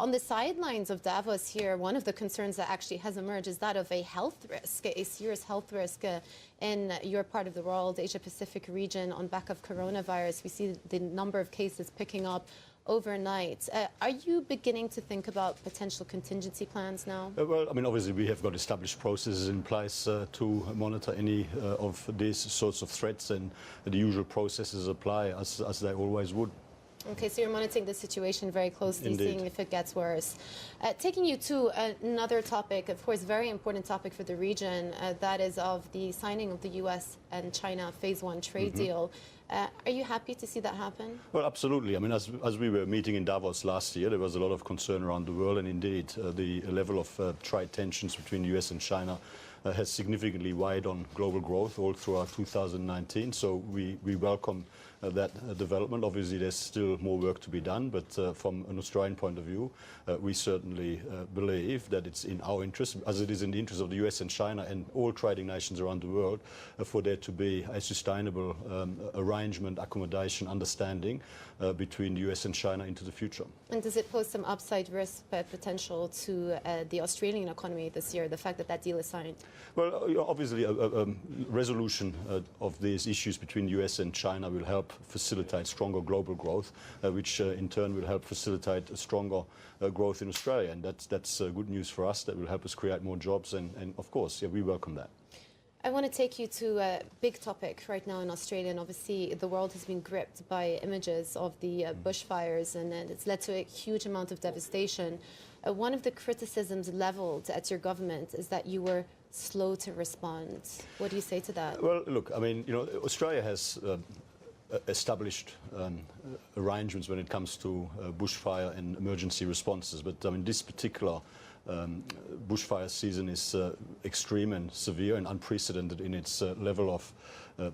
On the sidelines of Davos here, one of the concerns that actually has emerged is that of a health risk, a serious health risk in your part of the world, Asia-Pacific region, on back of coronavirus. We see the number of cases picking up overnight. Are you beginning to think about potential contingency plans now? Well, I mean, obviously we have got established processes in place to monitor any of these sorts of threats, and the usual processes apply as they always would. Okay, so you're monitoring the situation very closely, Indeed. seeing if it gets worse. Taking you to another topic, of course, very important topic for the region, that is of the signing of the US and China Phase 1 trade deal. Are you happy to see that happen? Well, absolutely. I mean, as we were meeting in Davos last year, there was a lot of concern around the world, and indeed the level of trade tensions between the US and China has significantly weighed on global growth all throughout 2019. So we welcome that development. Obviously, there's still more work to be done, but from an Australian point of view, we certainly believe that it's in our interest, as it is in the interest of the US and China and all trading nations around the world, for there to be a sustainable arrangement, accommodation, understanding between the US and China into the future. And does it pose some upside risk potential to the Australian economy this year, the fact that that deal is signed? Well, obviously, a resolution of these issues between the US and China will help facilitate stronger global growth, which in turn will help facilitate a stronger growth in Australia. And that's good news for us. That will help us create more jobs. And of course, yeah, we welcome that. I want to take you to a big topic right now in Australia, and obviously the world has been gripped by images of the bushfires, and it's led to a huge amount of devastation. One of the criticisms leveled at your government is that you were slow to respond. What do you say to that? Well, look, I mean, you know, Australia has established arrangements when it comes to bushfire and emergency responses, but I mean, this particular bushfire season is extreme and severe and unprecedented in its level of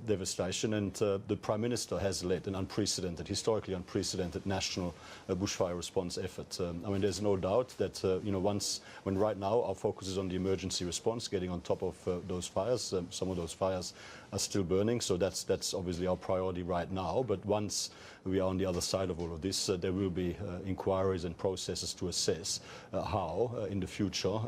devastation, and the Prime Minister has led an unprecedented, historically unprecedented national bushfire response effort. I mean, there's no doubt that you know, when right now our focus is on the emergency response, getting on top of those fires. Some of those fires are still burning, so that's obviously our priority right now. But once we are on the other side of all of this, there will be inquiries and processes to assess how in the future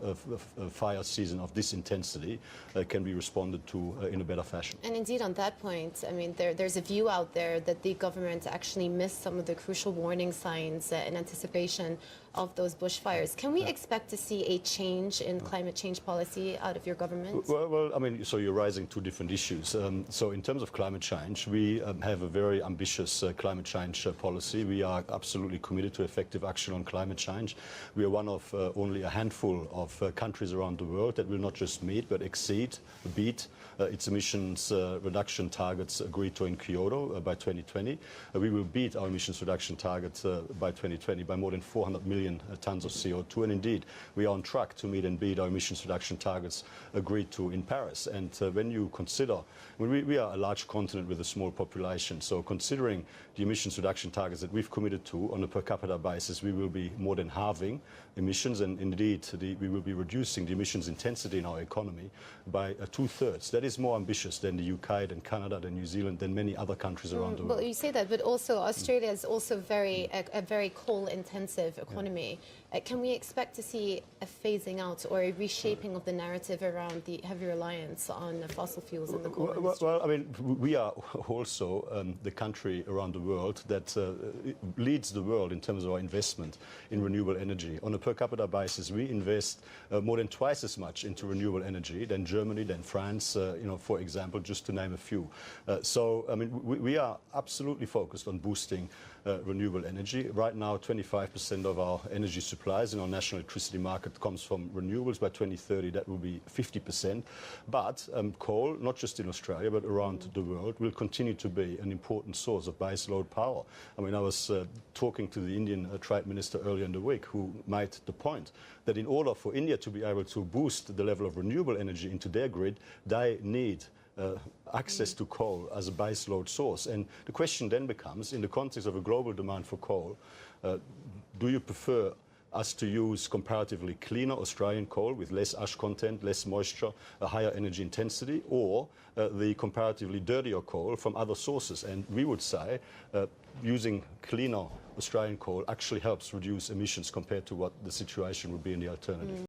a fire season of this intensity can be responded to in a better fashion. And indeed, on that point, I mean, there's a view out there that the government actually missed some of the crucial warning signs in anticipation of those bushfires. Can we expect to see a change in climate change policy out of your government? Well, I mean, so you're raising two different issues. So in terms of climate change, we have a very ambitious climate change policy. We are absolutely committed to effective action on climate change. We are one of only a handful of countries around the world that will not just meet but beat its emissions reduction targets agreed to in Kyoto by 2020. We will beat our emissions reduction targets by 2020 by more than 400 million tons of CO2. And indeed, we are on track to meet and beat our emissions reduction targets agreed to in Paris. And when you consider, I mean, we are a large continent with a small population, so considering the emissions reduction targets that we've committed to on a per capita basis, we will be more than halving emissions, and indeed we will be reducing the emissions intensity in our economy by 2/3. That is more ambitious than the UK, than Canada, than New Zealand, than many other countries around the world. Well, you say that, but also Australia is also a very coal-intensive economy. Can we expect to see a phasing out or a reshaping of the narrative around the heavy reliance on fossil fuels in the coal industry? Well, I mean, we are also the country around the world that leads the world in terms of our investment in renewable energy. On a per capita basis, we invest more than twice as much into renewable energy than Germany, than France, you know, for example, just to name a few. So, I mean, we are absolutely focused on boosting renewable energy. Right now, 25% of our energy supplies in our national electricity market comes from renewables. By 2030, that will be 50%. But coal, not just in Australia, but around the world, will continue to be an important source of baseload power. I mean, I was talking to the Indian Trade Minister earlier in the week, who made the point that in order for India to be able to boost the level of renewable energy into their grid, they need access to coal as a baseload source. And the question then becomes, in the context of a global demand for coal, do you prefer us to use comparatively cleaner Australian coal with less ash content, less moisture, a higher energy intensity, or the comparatively dirtier coal from other sources? And we would say using cleaner Australian coal actually helps reduce emissions compared to what the situation would be in the alternative.